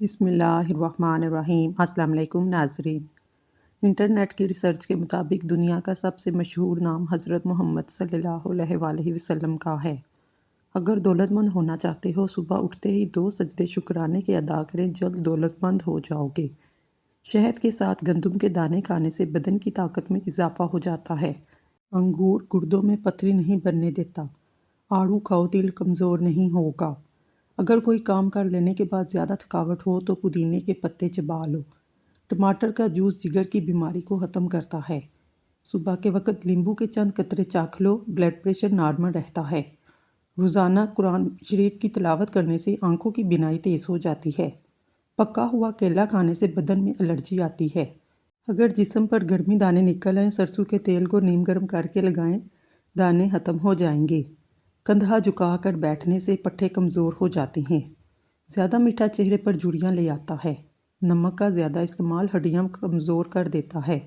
بسم اللہ الرحمن الرحیم۔ السلام علیکم ناظرین۔ انٹرنیٹ کی ریسرچ کے مطابق دنیا کا سب سے مشہور نام حضرت محمد صلی اللہ علیہ وآلہ وسلم کا ہے۔ اگر دولت مند ہونا چاہتے ہو، صبح اٹھتے ہی 2 سجدے شکرانے کے ادا کریں، جلد دولت مند ہو جاؤ گے۔ شہد کے ساتھ گندم کے دانے کھانے سے بدن کی طاقت میں اضافہ ہو جاتا ہے۔ انگور گردوں میں پتھری نہیں بننے دیتا۔ آڑو کھاؤ، دل کمزور نہیں ہوگا۔ اگر کوئی کام کر لینے کے بعد زیادہ تھکاوٹ ہو تو پودینے کے پتے چبا لو۔ ٹماٹر کا جوس جگر کی بیماری کو ختم کرتا ہے۔ صبح کے وقت لیمبو کے چند قطرے چاکھ لو، بلڈ پریشر نارمل رہتا ہے۔ روزانہ قرآن شریف کی تلاوت کرنے سے آنکھوں کی بینائی تیز ہو جاتی ہے۔ پکا ہوا کیلا کھانے سے بدن میں الرجی آتی ہے۔ اگر جسم پر گرمی دانے نکل آئیں، سرسوں کے تیل کو نیم گرم کر کے لگائیں، دانے ختم ہو جائیں گے۔ کندھا جھکا کر بیٹھنے سے پٹھے کمزور ہو جاتے ہیں۔ زیادہ میٹھا چہرے پر جھریاں لے آتا ہے۔ نمک کا زیادہ استعمال ہڈیاں کمزور کر دیتا ہے۔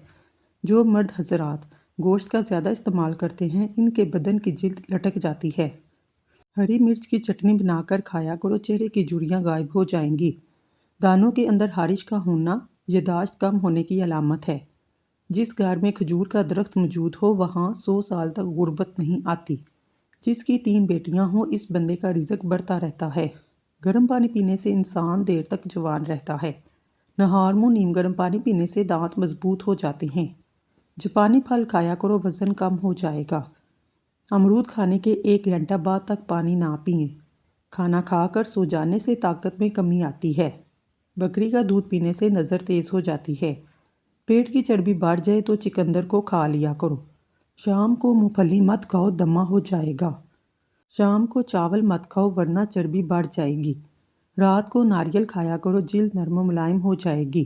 جو مرد حضرات گوشت کا زیادہ استعمال کرتے ہیں، ان کے بدن کی جلد لٹک جاتی ہے۔ ہری مرچ کی چٹنی بنا کر کھایا کرو، چہرے کی جھریاں غائب ہو جائیں گی۔ دانتوں کے اندر خارش کا ہونا یادداشت کم ہونے کی علامت ہے۔ جس گھر میں کھجور کا درخت موجود ہو، وہاں 100 سال تک غربت نہیں آتی۔ جس کی 3 بیٹیاں ہوں، اس بندے کا رزق بڑھتا رہتا ہے۔ گرم پانی پینے سے انسان دیر تک جوان رہتا ہے۔ نہار منہ نیم گرم پانی پینے سے دانت مضبوط ہو جاتے ہیں۔ جاپانی پھل کھایا کرو، وزن کم ہو جائے گا۔ امرود کھانے کے 1 گھنٹہ بعد تک پانی نہ پئیں۔ کھانا کھا کر سو جانے سے طاقت میں کمی آتی ہے۔ بکری کا دودھ پینے سے نظر تیز ہو جاتی ہے۔ پیٹ کی چربی بڑھ جائے تو چقندر کو کھا لیا کرو۔ شام کو مونگ پھلی مت کھاؤ، دمہ ہو جائے گا۔ شام کو چاول مت کھاؤ ورنہ چربی بڑھ جائے گی۔ رات کو ناریل کھایا کرو، جلد نرم و ملائم ہو جائے گی۔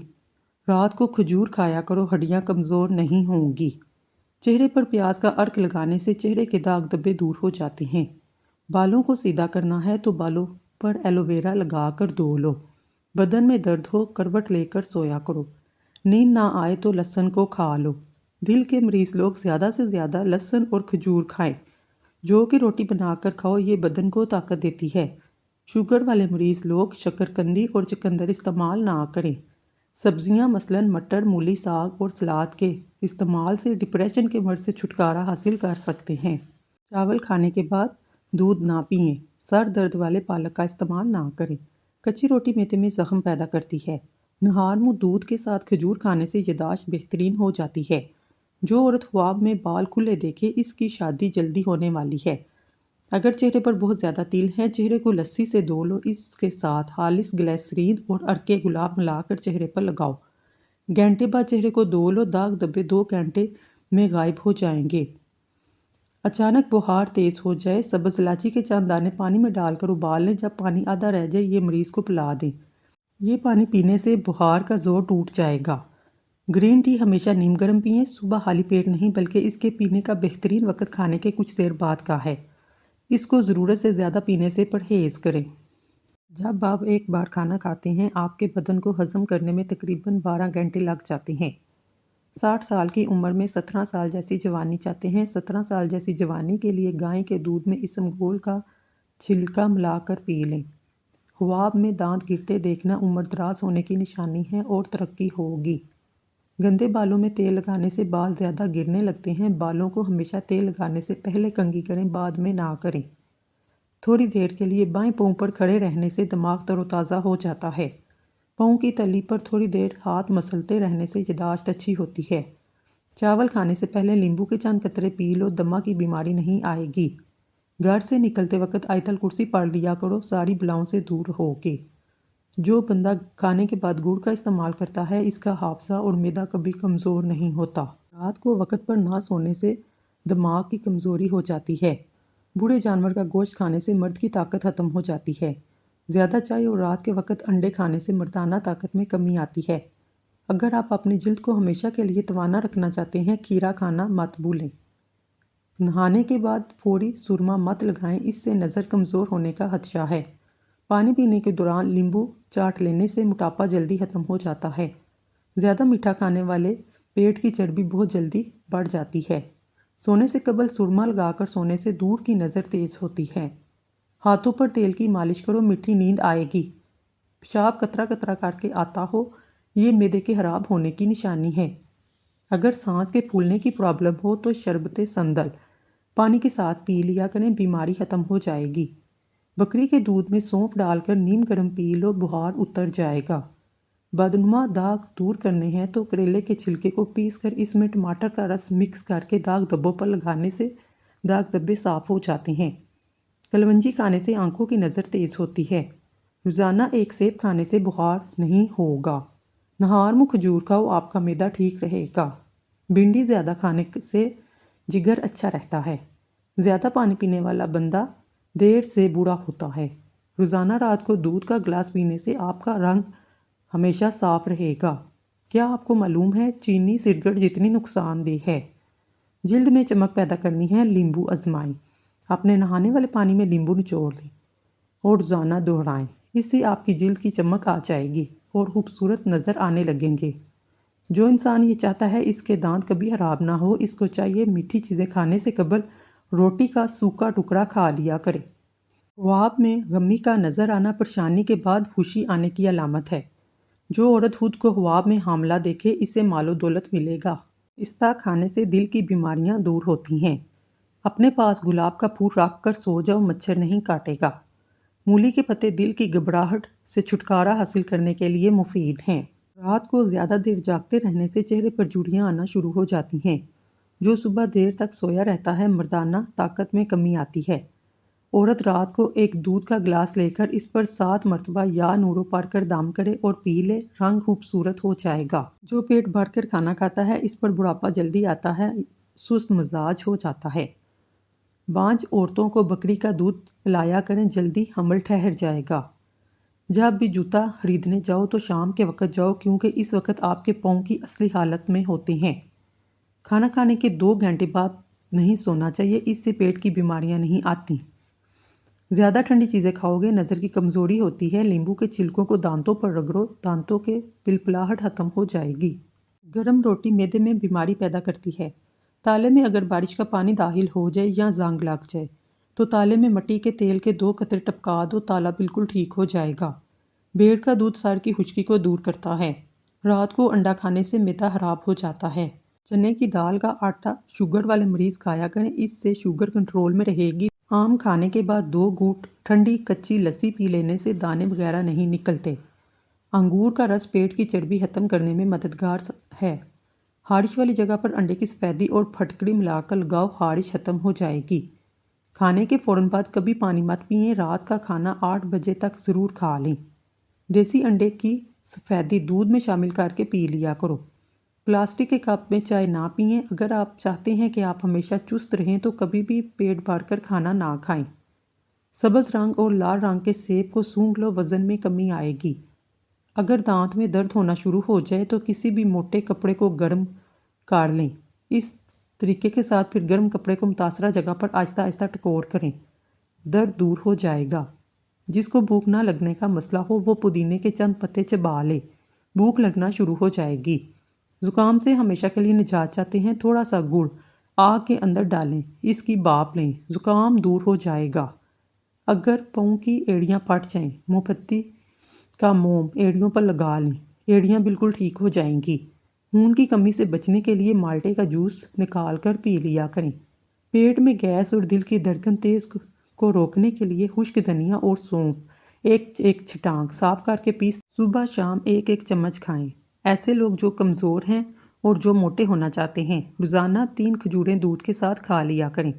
رات کو کھجور کھایا کرو، ہڈیاں کمزور نہیں ہوں گی۔ چہرے پر پیاز کا عرق لگانے سے چہرے کے داغ دھبے دور ہو جاتے ہیں۔ بالوں کو سیدھا کرنا ہے تو بالوں پر ایلو ویرا لگا کر دھو لو۔ بدن میں درد ہو، کروٹ لے کر سویا کرو۔ نیند نہ آئے تو لہسن کو کھا لو۔ دل کے مریض لوگ زیادہ سے زیادہ لہسن اور کھجور کھائیں۔ جو کہ روٹی بنا کر کھاؤ، یہ بدن کو طاقت دیتی ہے۔ شوگر والے مریض لوگ شکرقندی اور چقندر استعمال نہ کریں۔ سبزیاں مثلاً مٹر، مولی، ساگ اور سلاد کے استعمال سے ڈپریشن کے مرض سے چھٹکارا حاصل کر سکتے ہیں۔ چاول کھانے کے بعد دودھ نہ پئیں۔ سر درد والے پالک کا استعمال نہ کریں۔ کچی روٹی معدے میں زخم پیدا کرتی ہے۔ نہار منہ دودھ کے ساتھ کھجور کھانے سے یادداشت بہترین ہو جاتی ہے۔ جو عورت خواب میں بال کھلے دیکھے، اس کی شادی جلدی ہونے والی ہے۔ اگر چہرے پر بہت زیادہ تیل ہیں، چہرے کو لسی سے دھو لو، اس کے ساتھ خالص گلیسرین اور عرق گلاب ملا کر چہرے پر لگاؤ۔ گھنٹے بعد چہرے کو دھو لو، داغ دھبے 2 گھنٹے میں غائب ہو جائیں گے۔ اچانک بخار تیز ہو جائے، سبز الائچی کے چند دانے پانی میں ڈال کر ابال لیں، جب پانی آدھا رہ جائے یہ مریض کو پلا دیں۔ یہ پانی پینے سے بخار کا زور ٹوٹ جائے گا۔ گرین ٹی ہمیشہ نیم گرم پئیں، صبح خالی پیٹ نہیں بلکہ اس کے پینے کا بہترین وقت کھانے کے کچھ دیر بعد کا ہے۔ اس کو ضرورت سے زیادہ پینے سے پرہیز کریں۔ جب آپ ایک بار کھانا کھاتے ہیں، آپ کے بدن کو ہضم کرنے میں تقریباً 12 گھنٹے لگ جاتے ہیں۔ 60 سال کی عمر میں 17 سال جیسی جوانی چاہتے ہیں؟ 17 سال جیسی جوانی کے لیے گائے کے دودھ میں اسمگول کا چھلکا ملا کر پی لیں۔ خواب میں دانت گرتے دیکھنا عمر دراز ہونے کی نشانی ہے اور ترقی ہوگی۔ گندے بالوں میں تیل لگانے سے بال زیادہ گرنے لگتے ہیں۔ بالوں کو ہمیشہ تیل لگانے سے پہلے کنگھی کریں، بعد میں نہ کریں۔ تھوڑی دیر کے لیے بائیں پاؤں پر کھڑے رہنے سے دماغ تر و تازہ ہو جاتا ہے۔ پاؤں کی تلی پر تھوڑی دیر ہاتھ مسلتے رہنے سے یادداشت اچھی ہوتی ہے۔ چاول کھانے سے پہلے لیمبو کے چند قطرے پی لو، دمہ کی بیماری نہیں آئے گی۔ گھر سے نکلتے وقت آیت الکرسی پڑھ لیا کرو، ساری بلاؤں سے دور ہوگے۔ جو بندہ کھانے کے بعد گڑ کا استعمال کرتا ہے، اس کا حافظہ اور معدہ کبھی کمزور نہیں ہوتا۔ رات کو وقت پر نہ سونے سے دماغ کی کمزوری ہو جاتی ہے۔ بوڑھے جانور کا گوشت کھانے سے مرد کی طاقت ختم ہو جاتی ہے۔ زیادہ چائے اور رات کے وقت انڈے کھانے سے مردانہ طاقت میں کمی آتی ہے۔ اگر آپ اپنی جلد کو ہمیشہ کے لیے توانا رکھنا چاہتے ہیں، کھیرا کھانا مت بھولیں۔ نہانے کے بعد فوری سرما مت لگائیں، اس سے نظر کمزور ہونے کا خدشہ ہے۔ پانی پینے کے دوران لیمبو چاٹ لینے سے موٹاپا جلدی ختم ہو جاتا ہے۔ زیادہ میٹھا کھانے والے پیٹ کی چربی بہت جلدی بڑھ جاتی ہے۔ سونے سے قبل سرما لگا کر سونے سے دور کی نظر تیز ہوتی ہے۔ ہاتھوں پر تیل کی مالش کرو، میٹھی نیند آئے گی۔ پیشاب قطرہ قطرہ کر کے آتا ہو، یہ معدے کے خراب ہونے کی نشانی ہے۔ اگر سانس کے پھولنے کی پرابلم ہو تو شربت سندل پانی کے ساتھ پی لیا کریں، بیماری ختم ہو جائے گی۔ بکری کے دودھ میں سونف ڈال کر نیم گرم پی لو، بخار اتر جائے گا۔ بدنما داغ دور کرنے ہیں تو کریلے کے چھلکے کو پیس کر اس میں ٹماٹر کا رس مکس کر کے داغ دھبوں پر لگانے سے داغ دھبے صاف ہو جاتے ہیں۔ کلونجی کھانے سے آنکھوں کی نظر تیز ہوتی ہے۔ روزانہ ایک سیب کھانے سے بخار نہیں ہوگا۔ نہار میں کھجور کھاؤ، آپ کا معدہ ٹھیک رہے گا۔ بھنڈی زیادہ کھانے سے جگر اچھا رہتا ہے۔ زیادہ پانی پینے والا بندہ دیر سے بوڑھا ہوتا ہے۔ روزانہ رات کو دودھ کا گلاس پینے سے آپ کا رنگ ہمیشہ صاف رہے گا۔ کیا آپ کو معلوم ہے چینی سگریٹ جتنی نقصان دہ ہے؟ جلد میں چمک پیدا کرنی ہے، لیمبو آزمائیں۔ اپنے نہانے والے پانی میں لیمبو نچوڑ لیں اور روزانہ دہرائیں۔ اس سے آپ کی جلد کی چمک آ جائے گی اور خوبصورت نظر آنے لگیں گے۔ جو انسان یہ چاہتا ہے اس کے دانت کبھی خراب نہ ہو، اس کو چاہیے میٹھی چیزیں کھانے سے قبل روٹی کا سوکھا ٹکڑا کھا لیا کرے۔ خواب میں غمی کا نظر آنا پریشانی کے بعد خوشی آنے کی علامت ہے۔ جو عورت خود کو خواب میں حاملہ دیکھے، اسے مال و دولت ملے گا۔ پستہ کھانے سے دل کی بیماریاں دور ہوتی ہیں۔ اپنے پاس گلاب کا پھول رکھ کر سو جاؤ، مچھر نہیں کاٹے گا۔ مولی کے پتے دل کی گھبراہٹ سے چھٹکارا حاصل کرنے کے لیے مفید ہیں۔ رات کو زیادہ دیر جاگتے رہنے سے چہرے پر جھریاں آنا شروع ہو جاتی ہیں۔ جو صبح دیر تک سویا رہتا ہے، مردانہ طاقت میں کمی آتی ہے۔ عورت رات کو ایک دودھ کا گلاس لے کر اس پر 7 مرتبہ یا نورو پڑھ کر دم کرے اور پی لے، رنگ خوبصورت ہو جائے گا۔ جو پیٹ بھر کر کھانا کھاتا ہے، اس پر بڑھاپا جلدی آتا ہے، سست مزاج ہو جاتا ہے۔ بانجھ عورتوں کو بکری کا دودھ پلایا کریں، جلدی حمل ٹھہر جائے گا۔ جب بھی جوتا خریدنے جاؤ تو شام کے وقت جاؤ، کیونکہ اس وقت آپ کے پاؤں کی اصلی حالت میں ہوتے ہیں۔ کھانا کھانے کے 2 گھنٹے بعد نہیں سونا چاہیے، اس سے پیٹ کی بیماریاں نہیں آتی۔ زیادہ ٹھنڈی چیزیں کھاؤ گے، نظر کی کمزوری ہوتی ہے۔ لیمبو کے چھلکوں کو دانتوں پر رگڑو، دانتوں کے پلپلاہٹ ختم ہو جائے گی۔ گرم روٹی معدے میں بیماری پیدا کرتی ہے۔ تالے میں اگر بارش کا پانی داخل ہو جائے یا زنگ لگ جائے تو تالے میں مٹی کے تیل کے 2 قطرے ٹپکا دو، تالا بالکل ٹھیک ہو جائے گا۔ بھیڑ کا دودھ سر کی خشکی کو دور کرتا ہے۔ رات کو انڈا کھانے سے معدہ خراب ہو جاتا ہے۔ چنے کی دال کا آٹا شوگر والے مریض کھایا کریں، اس سے شوگر کنٹرول میں رہے گی۔ آم کھانے کے بعد 2 گھونٹ ٹھنڈی کچی لسی پی لینے سے دانے وغیرہ نہیں نکلتے۔ انگور کا رس پیٹ کی چربی ختم کرنے میں مددگار ہے۔ خارش والی جگہ پر انڈے کی سفیدی اور پھٹکڑی ملا کر لگاؤ، خارش ختم ہو جائے گی۔ کھانے کے فوراً بعد کبھی پانی مت پئیں، رات کا کھانا 8 بجے تک ضرور کھا لیں۔ دیسی انڈے کی سفیدی دودھ میں شامل کر کے پی لیا کرو۔ پلاسٹک کے کپ میں چائے نہ پئیں۔ اگر آپ چاہتے ہیں کہ آپ ہمیشہ چست رہیں تو کبھی بھی پیٹ بھر کر کھانا نہ کھائیں۔ سبز رنگ اور لال رنگ کے سیب کو سونگھ لو، وزن میں کمی آئے گی۔ اگر دانت میں درد ہونا شروع ہو جائے تو کسی بھی موٹے کپڑے کو گرم کر لیں۔ اس طریقے کے ساتھ پھر گرم کپڑے کو متاثرہ جگہ پر آہستہ آہستہ ٹکور کریں، درد دور ہو جائے گا۔ جس کو بھوک نہ لگنے کا مسئلہ ہو وہ پودینے کے چند پتے چبا لے، بھوک لگنا شروع ہو جائے گی۔ زکام سے ہمیشہ کے لیے نجات چاہتے ہیں، تھوڑا سا گڑ آگ کے اندر ڈالیں، اس کی بھاپ لیں، زکام دور ہو جائے گا۔ اگر پاؤں کی ایڑیاں پھٹ جائیں، موم بتی کا موم ایڑیوں پر لگا لیں، ایڑیاں بالکل ٹھیک ہو جائیں گی۔ خون کی کمی سے بچنے کے لیے مالٹے کا جوس نکال کر پی لیا کریں۔ پیٹ میں گیس اور دل کی دھڑکن تیز کو روکنے کے لیے خشک دھنیا اور سونف ایک چھٹانک صاف کر کے پی صبح شام 1 چمچ کھائیں۔ ایسے لوگ جو کمزور ہیں اور جو موٹے ہونا چاہتے ہیں، روزانہ 3 کھجوریں دودھ کے ساتھ کھا لیا کریں۔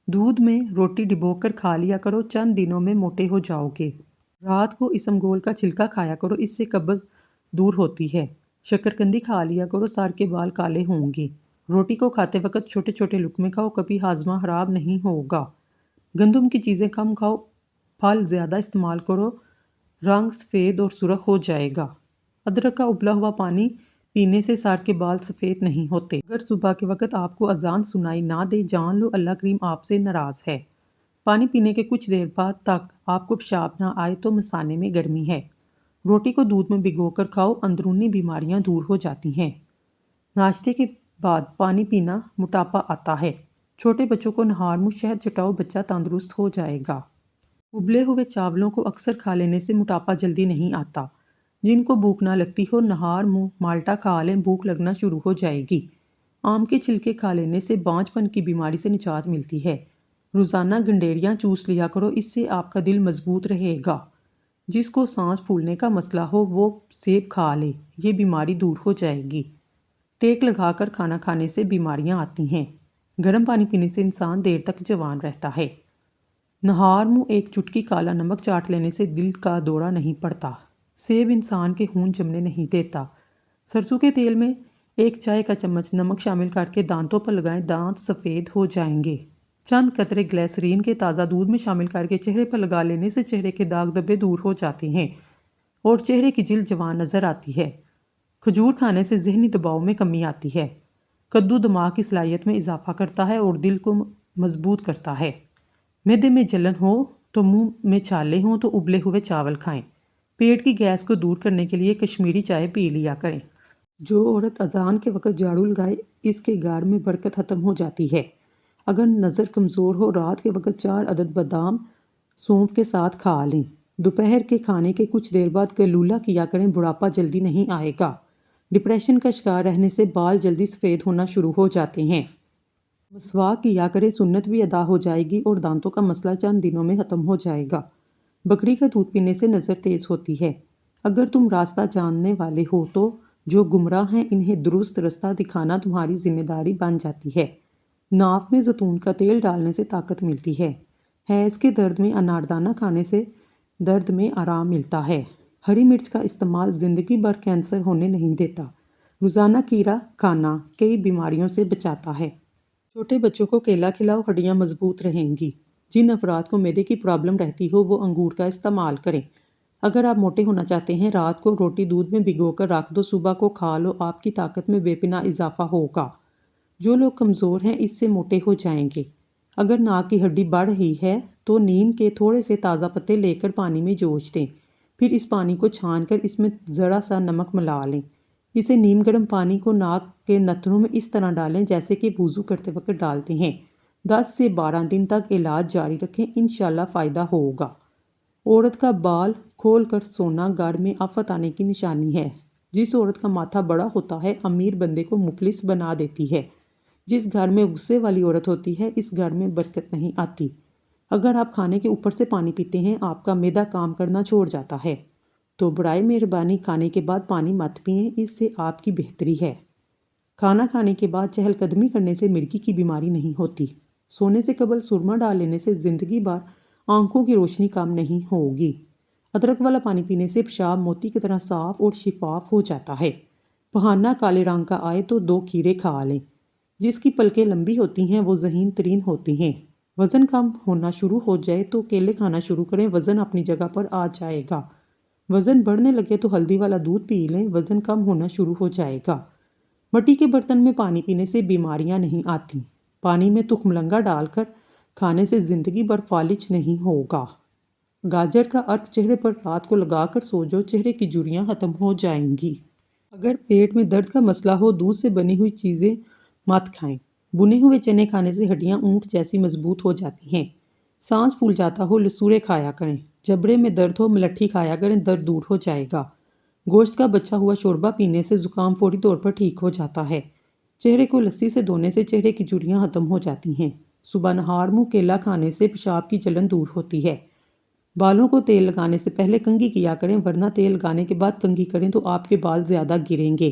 دودھ میں روٹی ڈبو کر کھا لیا کرو، چند دنوں میں موٹے ہو جاؤ گے۔ رات کو اسمگول کا چھلکا کھایا کرو، اس سے قبض دور ہوتی ہے۔ شکرکندی کھا لیا کرو، سر کے بال کالے ہوں گے۔ روٹی کو کھاتے وقت چھوٹے چھوٹے لقمے کھاؤ، کبھی ہاضمہ خراب نہیں ہوگا۔ گندم کی چیزیں کم کھاؤ، پھل زیادہ استعمال کرو، رنگ سفید اور سرخ ہو جائے گا۔ ادرک کا ابلا ہوا پانی پینے سے سر کے بال سفید نہیں ہوتے۔ اگر صبح کے وقت آپ کو اذان سنائی نہ دے، جان لو اللہ کریم آپ سے ناراض ہے۔ پانی پینے کے کچھ دیر بعد تک آپ کو پیشاب نہ آئے تو مثانے میں گرمی ہے۔ روٹی کو دودھ میں بھگو کر کھاؤ، اندرونی بیماریاں دور ہو جاتی ہیں۔ ناشتے کے بعد پانی پینا موٹاپا آتا ہے۔ چھوٹے بچوں کو نہار میں شہد چٹاؤ، بچہ تندرست ہو جائے گا۔ ابلے ہوئے چاولوں کو اکثر کھا لینے سے موٹاپا جلدی نہیں آتا۔ جن کو بھوک نہ لگتی ہو نہار منہ مالٹا کھا لیں، بھوک لگنا شروع ہو جائے گی۔ آم کے چھلکے کھا لینے سے بانجھ پن کی بیماری سے نجات ملتی ہے۔ روزانہ گنڈیریاں چوس لیا کرو، اس سے آپ کا دل مضبوط رہے گا۔ جس کو سانس پھولنے کا مسئلہ ہو وہ سیب کھا لے، یہ بیماری دور ہو جائے گی۔ ٹیک لگا کر کھانا کھانے سے بیماریاں آتی ہیں۔ گرم پانی پینے سے انسان دیر تک جوان رہتا ہے۔ نہار منہ ایک چٹکی کالا نمک چاٹ لینے سے دل کا دورہ نہیں پڑتا۔ سیب انسان کے خون جمنے نہیں دیتا۔ سرسوں کے تیل میں 1 چائے کا چمچ نمک شامل کر کے دانتوں پر لگائیں، دانت سفید ہو جائیں گے۔ چند قطرے گلیسرین کے تازہ دودھ میں شامل کر کے چہرے پر لگا لینے سے چہرے کے داغ دھبے دور ہو جاتے ہیں اور چہرے کی جلد جوان نظر آتی ہے۔ کھجور کھانے سے ذہنی دباؤ میں کمی آتی ہے۔ کدو دماغ کی صلاحیت میں اضافہ کرتا ہے اور دل کو مضبوط کرتا ہے۔ معدے میں جلن ہو تو منہ میں چھالے ہوں تو ابلے ہوئے چاول کھائیں۔ پیٹ کی گیس کو دور کرنے کے لیے کشمیری چائے پی لیا کریں۔ جو عورت اذان کے وقت جھاڑو لگائے اس کے گھر میں برکت ختم ہو جاتی ہے۔ اگر نظر کمزور ہو رات کے وقت 4 عدد بادام سونف کے ساتھ کھا لیں۔ دوپہر کے کھانے کے کچھ دیر بعد قیلولہ کیا کریں، بڑھاپا جلدی نہیں آئے گا۔ ڈپریشن کا شکار رہنے سے بال جلدی سفید ہونا شروع ہو جاتے ہیں۔ مسواک کیا کریں، سنت بھی ادا ہو جائے گی اور دانتوں کا مسئلہ چند دنوں میں ختم ہو جائے گا۔ بکری کا دودھ پینے سے نظر تیز ہوتی ہے۔ اگر تم راستہ جاننے والے ہو تو جو گمراہ ہیں انہیں درست رستہ دکھانا تمہاری ذمہ داری بن جاتی ہے۔ ناف میں زیتون کا تیل ڈالنے سے طاقت ملتی ہے۔ حیض کے درد میں اناردانہ کھانے سے درد میں آرام ملتا ہے۔ ہری مرچ کا استعمال زندگی بھر کینسر ہونے نہیں دیتا۔ روزانہ کھیرا کھانا کئی بیماریوں سے بچاتا ہے۔ چھوٹے بچوں کو کیلا کھلاؤ، ہڈیاں مضبوط رہیں گی۔ جن افراد کو معدے کی پرابلم رہتی ہو وہ انگور کا استعمال کریں۔ اگر آپ موٹے ہونا چاہتے ہیں، رات کو روٹی دودھ میں بھگو کر رکھ دو، صبح کو کھا لو، آپ کی طاقت میں بے پناہ اضافہ ہوگا۔ جو لوگ کمزور ہیں اس سے موٹے ہو جائیں گے۔ اگر ناک کی ہڈی بڑھ رہی ہے تو نیم کے تھوڑے سے تازہ پتے لے کر پانی میں جوش دیں، پھر اس پانی کو چھان کر اس میں ذرا سا نمک ملا لیں۔ اسے نیم گرم پانی کو ناک کے نتنوں میں اس طرح ڈالیں جیسے کہ وضو کرتے وقت ڈالتے ہیں۔ 10 سے 12 دن تک علاج جاری رکھیں، انشاءاللہ فائدہ ہوگا۔ عورت کا بال کھول کر سونا گھر میں آفت آنے کی نشانی ہے۔ جس عورت کا ماتھا بڑا ہوتا ہے امیر بندے کو مفلس بنا دیتی ہے۔ جس گھر میں غصے والی عورت ہوتی ہے اس گھر میں برکت نہیں آتی۔ اگر آپ کھانے کے اوپر سے پانی پیتے ہیں آپ کا معدہ کام کرنا چھوڑ جاتا ہے، تو برائے مہربانی کھانے کے بعد پانی مت پئیں، اس سے آپ کی بہتری ہے۔ کھانا کھانے کے بعد چہل قدمی کرنے سے مرگی کی بیماری نہیں ہوتی۔ سونے سے قبل سرما ڈال لینے سے زندگی بھر آنکھوں کی روشنی کم نہیں ہوگی۔ ادرک والا پانی پینے سے پیشاب موتی کی طرح صاف اور شفاف ہو جاتا ہے۔ بہانہ کالے رنگ کا آئے تو 2 کھیرے کھا لیں۔ جس کی پلکیں لمبی ہوتی ہیں وہ ذہین ترین ہوتی ہیں۔ وزن کم ہونا شروع ہو جائے تو کیلے کھانا شروع کریں، وزن اپنی جگہ پر آ جائے گا۔ وزن بڑھنے لگے تو ہلدی والا دودھ پی لیں، وزن کم ہونا شروع ہو جائے گا۔ مٹی کے برتن میں پانی پینے سے بیماریاں نہیں آتی۔ پانی میں تخم لنگا ڈال کر کھانے سے زندگی بھر فالج نہیں ہوگا۔ گاجر کا ارک چہرے پر رات کو لگا کر سو جاؤ، چہرے کی جھریاں ختم ہو جائیں گی۔ اگر پیٹ میں درد کا مسئلہ ہو دودھ سے بنی ہوئی چیزیں مت کھائیں۔ بنے ہوئے چنے کھانے سے ہڈیاں اونٹ جیسی مضبوط ہو جاتی ہیں۔ سانس پھول جاتا ہو لسورے کھایا کریں۔ جبڑے میں درد ہو ملٹھی کھایا کریں، درد دور ہو جائے گا۔ گوشت کا بچا ہوا شوربہ پینے سے زکام فوری طور پر ٹھیک ہو جاتا ہے۔ چہرے کو لسی سے دھونے سے چہرے کی جھریاں ختم ہو جاتی ہیں۔ صبح نہار منہ کیلا کھانے سے پیشاب کی جلن دور ہوتی ہے۔ بالوں کو تیل لگانے سے پہلے کنگھی کیا کریں، ورنہ تیل لگانے کے بعد کنگھی کریں تو آپ کے بال زیادہ گریں گے۔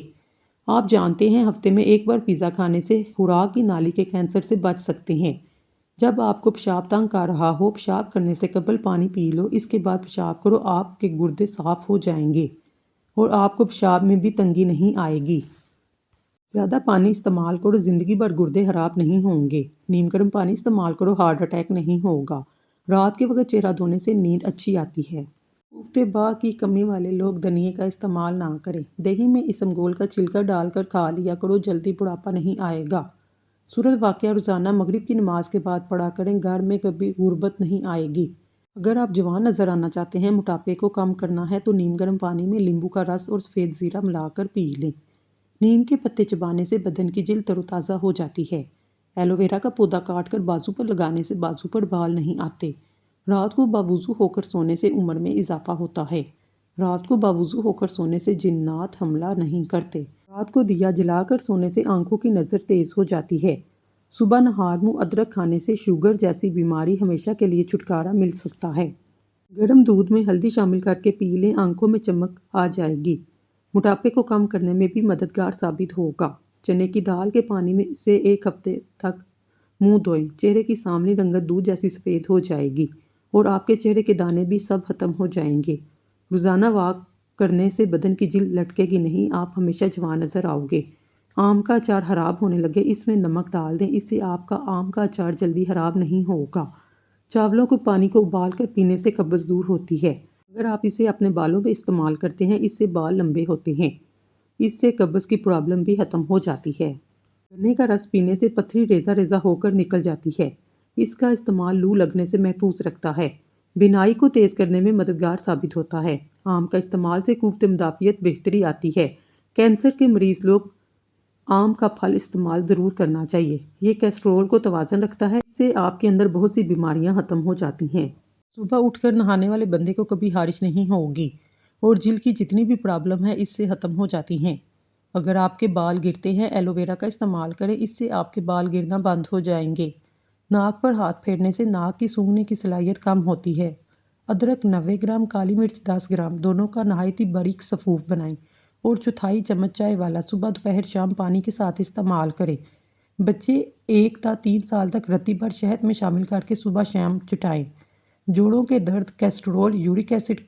آپ جانتے ہیں ہفتے میں 1 بار پیزا کھانے سے خوراک کی نالی کے کینسر سے بچ سکتے ہیں۔ جب آپ کو پیشاب تنگ کر رہا ہو، پیشاب کرنے سے قبل پانی پی لو، اس کے بعد پیشاب کرو، آپ کے گردے صاف ہو جائیں گے اور آپ کو پیشاب میں بھی تنگی نہیں آئے گی۔ زیادہ پانی استعمال کرو، زندگی بھر گردے خراب نہیں ہوں گے۔ نیم گرم پانی استعمال کرو، ہارٹ اٹیک نہیں ہوگا۔ رات کے وقت چہرہ دھونے سے نیند اچھی آتی ہے۔ کوفتے باغ کی کمی والے لوگ دھنیے کا استعمال نہ کریں۔ دہی میں اسمگول کا چھلکا ڈال کر کھا لیا کرو، جلدی بڑھاپا نہیں آئے گا۔ سورۃ واقعہ روزانہ مغرب کی نماز کے بعد پڑھا کریں، گھر میں کبھی غربت نہیں آئے گی۔ اگر آپ جوان نظر آنا چاہتے ہیں، موٹاپے کو کم کرنا ہے تو نیم گرم پانی میں لیمبو کا رس اور سفید زیرہ ملا کر پی لیں۔ نیم کے پتے چبانے سے بدن کی جلد تر و تازہ ہو جاتی ہے۔ ایلو ویرا کا پودا کاٹ کر بازو پر لگانے سے بازو پر بال نہیں آتے۔ رات کو باوضو ہو کر سونے سے عمر میں اضافہ ہوتا ہے۔ رات کو باوضو ہو کر سونے سے جنات حملہ نہیں کرتے۔ رات کو دیا جلا کر سونے سے آنکھوں کی نظر تیز ہو جاتی ہے۔ صبح نہار منہ ادرک کھانے سے شوگر جیسی بیماری ہمیشہ کے لیے چھٹکارا مل سکتا ہے۔ گرم دودھ میں ہلدی شامل کر کے پی لیں، آنکھوں میں چمک آ جائے گی۔ موٹاپے کو کم کرنے میں بھی مددگار ثابت ہوگا۔ چنے کی دال کے پانی میں سے 1 ہفتے تک منہ دھوئیں، چہرے کی ساملی رنگت دودھ جیسی سفید ہو جائے گی اور آپ کے چہرے کے دانے بھی سب ختم ہو جائیں گے۔ روزانہ واک کرنے سے بدن کی جلد لٹکے گی نہیں، آپ ہمیشہ جوان نظر آؤ گے۔ آم کا اچار خراب ہونے لگے، اس میں نمک ڈال دیں، اس سے آپ کا آم کا اچار جلدی خراب نہیں ہوگا۔ چاولوں کو پانی کو ابال کر پینے سے قبض دور ہوتی ہے۔ اگر آپ اسے اپنے بالوں میں استعمال کرتے ہیں، اس سے بال لمبے ہوتے ہیں۔ اس سے قبض کی پرابلم بھی ختم ہو جاتی ہے۔ گنے کا رس پینے سے پتھری ریزہ ریزہ ہو کر نکل جاتی ہے۔ اس کا استعمال لو لگنے سے محفوظ رکھتا ہے۔ بینائی کو تیز کرنے میں مددگار ثابت ہوتا ہے۔ آم کا استعمال سے قوت مدافعت بہتری آتی ہے۔ کینسر کے مریض لوگ آم کا پھل استعمال ضرور کرنا چاہیے۔ یہ کولیسٹرول کو توازن رکھتا ہے، اس سے آپ کے اندر بہت سی بیماریاں ختم ہو جاتی ہیں۔ صبح اٹھ کر نہانے والے بندے کو کبھی خارش نہیں ہوگی اور جلد کی جتنی بھی پرابلم ہے اس سے ختم ہو جاتی ہیں۔ اگر آپ کے بال گرتے ہیں، ایلو ویرا کا استعمال کریں، اس سے آپ کے بال گرنا بند ہو جائیں گے۔ ناک پر ہاتھ پھیرنے سے ناک کی سونگھنے کی صلاحیت کم ہوتی ہے۔ ادرک 90 گرام، کالی مرچ 10 گرام، دونوں کا نہایت ہی باریک سفوف بنائیں اور چوتھائی چمچ چائے والا صبح دوپہر شام پانی کے ساتھ استعمال کریں۔ بچے 1 تا 3 سال تک رتی بھر شہد میں شامل کر کے صبح شام چٹائیں۔ جوڑوں کے درد، کولیسٹرول، یورک ایسڈ،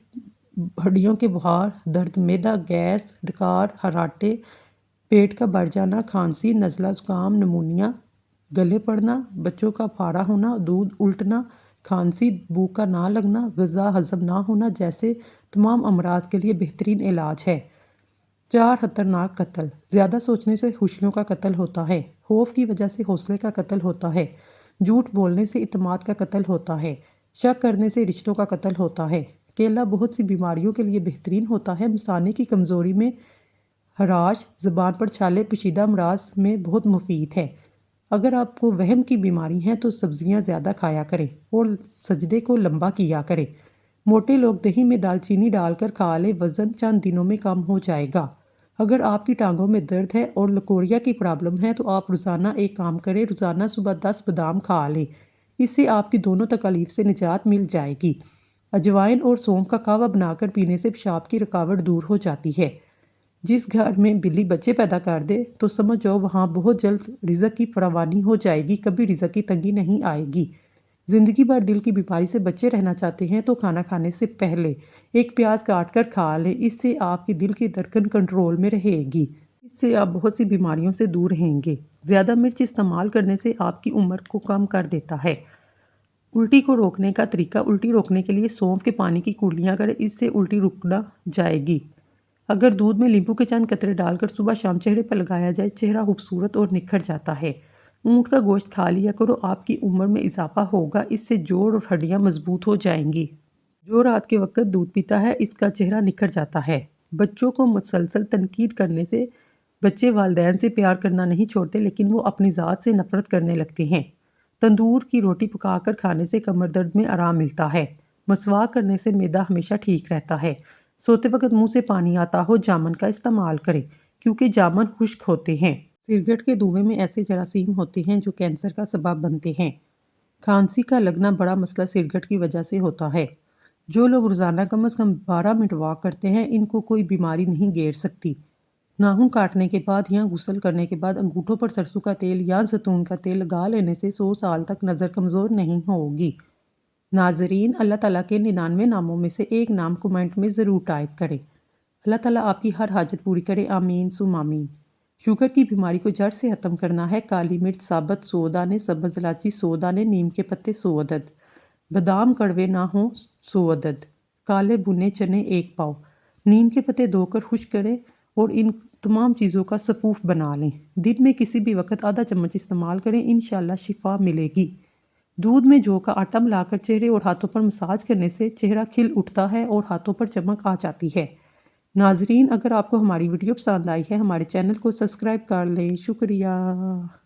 ہڈیوں کے بخار، درد معدہ، گیس، ڈکار، خراٹے، پیٹ کا بڑھ جانا، کھانسی، نزلہ زکام، نمونیا، گلے پڑنا، بچوں کا پھاڑا ہونا، دودھ الٹنا، کھانسی، بھوک کا نہ لگنا، غذا ہضم نہ ہونا جیسے تمام امراض کے لیے بہترین علاج ہے۔ 4 خطرناک قتل۔ زیادہ سوچنے سے خوشیوں کا قتل ہوتا ہے۔ خوف کی وجہ سے حوصلے کا قتل ہوتا ہے۔ جھوٹ بولنے سے اعتماد کا قتل ہوتا ہے۔ شک کرنے سے رشتوں کا قتل ہوتا ہے۔ کیلا بہت سی بیماریوں کے لیے بہترین ہوتا ہے۔ مثانے کی کمزوری میں خراش، زبان پر چھالے، پیچیدہ امراض میں بہت مفید ہے۔ اگر آپ کو وہم کی بیماری ہے تو سبزیاں زیادہ کھایا کریں اور سجدے کو لمبا کیا کریں۔ موٹے لوگ دہی میں دال چینی ڈال کر کھا لیں، وزن چند دنوں میں کم ہو جائے گا۔ اگر آپ کی ٹانگوں میں درد ہے اور لکوریا کی پرابلم ہے تو آپ روزانہ ایک کام کریں، روزانہ صبح 10 بادام کھا لیں، اس سے آپ کی دونوں تکالیف سے نجات مل جائے گی۔ اجوائن اور سونف کا قہوہ بنا کر پینے سے پیشاب کی رکاوٹ دور ہو جاتی ہے۔ جس گھر میں بلی بچے پیدا کر دے تو سمجھ جاؤ وہاں بہت جلد رزق کی فراوانی ہو جائے گی، کبھی رزق کی تنگی نہیں آئے گی۔ زندگی بھر دل کی بیماری سے بچے رہنا چاہتے ہیں تو کھانا کھانے سے پہلے 1 پیاز کاٹ کر کھا لیں، اس سے آپ کی دل کی دھڑکن کنٹرول میں رہے گی۔ اس سے آپ بہت سی بیماریوں سے دور رہیں گے۔ زیادہ مرچ استعمال کرنے سے آپ کی عمر کو کم کر دیتا ہے۔ الٹی کو روکنے کا طریقہ۔ الٹی روکنے کے لیے سونف کے پانی کی کُرلیاں کریں، اس سے الٹی رک جائے گی۔ اگر دودھ میں لیمبو کے چند قطرے ڈال کر صبح شام چہرے پر لگایا جائے، چہرہ خوبصورت اور نکھر جاتا ہے۔ اونٹ کا گوشت کھا لیا کرو، آپ کی عمر میں اضافہ ہوگا، اس سے جوڑ اور ہڈیاں مضبوط ہو جائیں گی۔ جو رات کے وقت دودھ پیتا ہے، اس کا چہرہ نکھر جاتا ہے۔ بچوں کو مسلسل تنقید کرنے سے بچے والدین سے پیار کرنا نہیں چھوڑتے، لیکن وہ اپنی ذات سے نفرت کرنے لگتے ہیں۔ تندور کی روٹی پکا کر کھانے سے کمر درد میں آرام ملتا ہے۔ مسواک کرنے سے معدہ ہمیشہ ٹھیک رہتا ہے۔ سوتے وقت منہ سے پانی آتا ہو، جامن کا استعمال کریں، کیونکہ جامن خشک ہوتے ہیں۔ سگریٹ کے دھوئیں میں ایسے جراثیم ہوتے ہیں جو کینسر کا سبب بنتے ہیں۔ کھانسی کا لگنا بڑا مسئلہ سگریٹ کی وجہ سے ہوتا ہے۔ جو لوگ روزانہ کم از کم 12 منٹ واک کرتے ہیں، ان کو کوئی بیماری نہیں گھیر سکتی۔ ناخن کاٹنے کے بعد یا غسل کرنے کے بعد انگوٹھوں پر سرسوں کا تیل یا زیتون کا تیل لگا لینے سے 100 سال تک نظر کمزور نہیں ہوگی۔ ناظرین، اللہ تعالیٰ کے 99 ناموں میں سے ایک نام کمنٹ میں ضرور ٹائپ کریں۔ اللہ تعالیٰ آپ کی ہر حاجت پوری کرے، آمین ثم آمین۔ شوگر کی بیماری کو جڑ سے ختم کرنا ہے۔ کالی مرچ ثابت 100 دانے، سبز الائچی 100 دانے، نیم کے پتے 100 عدد، بادام کڑوے نہ ہوں 100 عدد، کالے بھنے چنے 1 پاؤ، نیم کے پتے دھو کر خشک کریں اور ان تمام چیزوں کا سفوف بنا لیں۔ دن میں کسی بھی وقت آدھا چمچ استعمال کریں، انشاءاللہ شفا ملے گی۔ دودھ میں جو کا آٹا ملا کر چہرے اور ہاتھوں پر مساج کرنے سے چہرہ کھل اٹھتا ہے اور ہاتھوں پر چمک آ جاتی ہے۔ ناظرین، اگر آپ کو ہماری ویڈیو پسند آئی ہے، ہمارے چینل کو سبسکرائب کر لیں۔ شکریہ۔